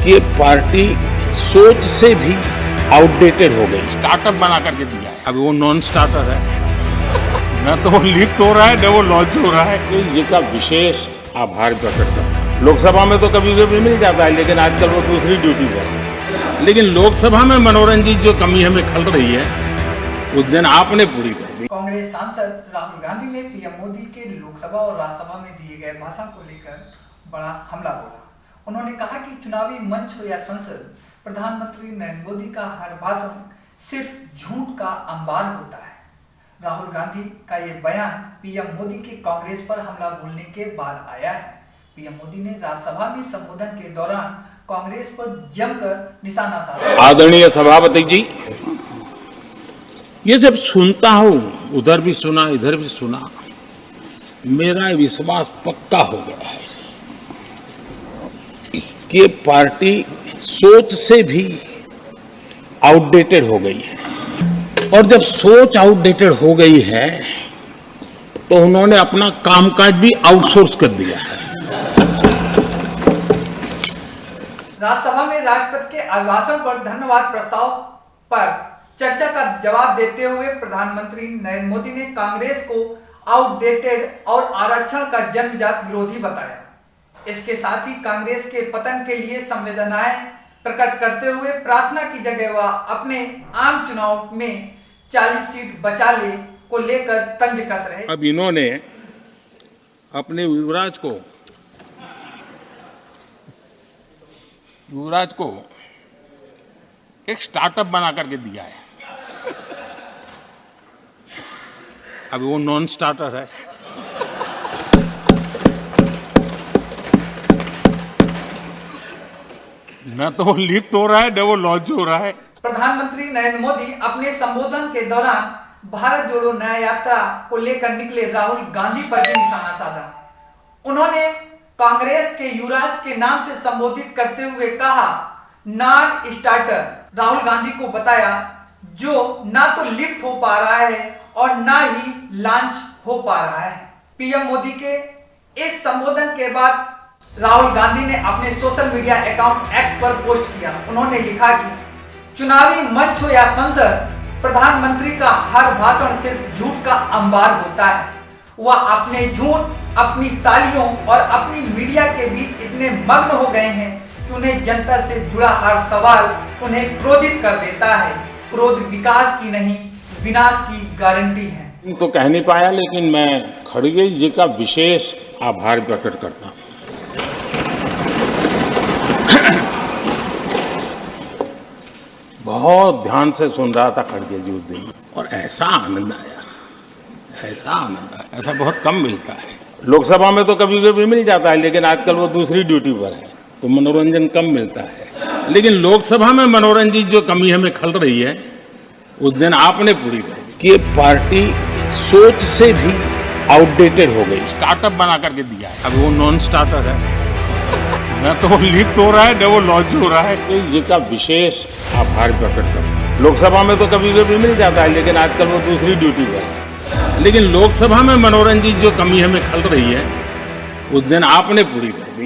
कि पार्टी सोच से भी आउटडेटेड हो गई। स्टार्टअप बना करके दिया है, अभी वो नॉन स्टार्टर है। न तो वो लिफ्ट हो रहा है, न वो लॉन्च हो रहा है। तो जिसका विशेष आभार प्रकट करता है। लोकसभा में तो कभी कभी मिल जाता है, लेकिन आजकल वो दूसरी ड्यूटी पर है। लेकिन लोकसभा में मनोरंजन जो कमी हमें खल रही है, उस दिन आपने पूरी कर दी। कांग्रेस सांसद राहुल गांधी ने पीएम मोदी के लोकसभा और राज्यसभा में दिए गए भाषण को लेकर बड़ा हमला बोला। उन्होंने कहा कि चुनावी मंच हो या संसद, प्रधानमंत्री नरेंद्र मोदी का हर भाषण सिर्फ झूठ का अंबार होता है। राहुल गांधी का ये बयान पीएम मोदी के कांग्रेस पर हमला बोलने के बाद आया है। पीएम मोदी ने राज्यसभा में संबोधन के दौरान कांग्रेस पर जमकर निशाना साधा। आदरणीय सभापति जी, ये जब सुनता हूं, उधर भी सुना इधर भी सुना, मेरा विश्वास पक्का हो गया है कि पार्टी सोच से भी आउटडेटेड हो गई है। और जब सोच आउटडेटेड हो गई है तो उन्होंने अपना कामकाज भी आउटसोर्स कर दिया है। राज्यसभा में राष्ट्रपति के अभिभाषण पर धन्यवाद प्रस्ताव पर चर्चा का जवाब देते हुए प्रधानमंत्री नरेंद्र मोदी ने कांग्रेस को आउटडेटेड और आरक्षण का जन्मजात विरोधी बताया। इसके साथ ही कांग्रेस के पतन के लिए संवेदनाएं प्रकट करते हुए प्रार्थना की जगह वह अपने आम चुनाव में 40 सीट बचा ले को लेकर तंज कस रहे। अब इन्होंने अपने युवराज को एक स्टार्टअप बना करके दिया है। अभी वो नॉन स्टार्टर है। न तो वो लिफ्ट हो रहा है, न वो लॉन्च हो रहा है। प्रधानमंत्री नरेंद्र मोदी अपने संबोधन के दौरान भारत जोड़ो न्याय यात्रा को लेकर निकले राहुल गांधी पर भी निशाना साधा। उन्होंने कांग्रेस के युवराज के नाम से संबोधित करते हुए कहा, नॉन स्टार्टर राहुल गांधी को बताया, जो ना तो लिफ्ट हो पा रहा है और ना ही लॉन्च हो पा रहा है। पीएम मोदी के इस संबोधन के बाद राहुल गांधी ने अपने सोशल मीडिया अकाउंट एक्स पर पोस्ट किया। उन्होंने लिखा कि चुनावी मंच हो या संसद, प्रधानमंत्री का हर भाषण सिर्फ झूठ का अंबार होता है। वह अपने झूठ, अपनी तालियों और अपनी मीडिया के बीच इतने मग्न हो गए हैं कि उन्हें जनता से जुड़ा हर सवाल उन्हें क्रोधित कर देता है। क्रोध विकास की नहीं, विनाश की गारंटी है। तो कह नहीं पाया, लेकिन मैं खड़गे जी का विशेष आभार प्रकट करता हूं। बहुत ध्यान से सुन रहा था खड़गे जी उस दिन, और ऐसा आनंद आया, ऐसा बहुत कम मिलता है। लोकसभा में तो कभी कभी मिल जाता है, लेकिन आजकल वो दूसरी ड्यूटी पर है, तो मनोरंजन कम मिलता है। लेकिन लोकसभा में मनोरंजन जो कमी हमें खल रही है, उस दिन आपने पूरी कर दी कि पार्टी सोच से भी आउटडेटेड हो गई। स्टार्टअप बना करके दिया है, अभी वो नॉन स्टार्टर है। न तो वो लिफ्ट हो रहा है, न वो लॉन्च हो रहा है। तो जिसका विशेष आभार प्रकट करता है। लोकसभा में तो कभी कभी मिल जाता है, लेकिन आजकल वो दूसरी ड्यूटी पर है। लेकिन लोकसभा में मनोरंजन जो कमी हमें खल रही है, उस दिन आपने पूरी कर दी।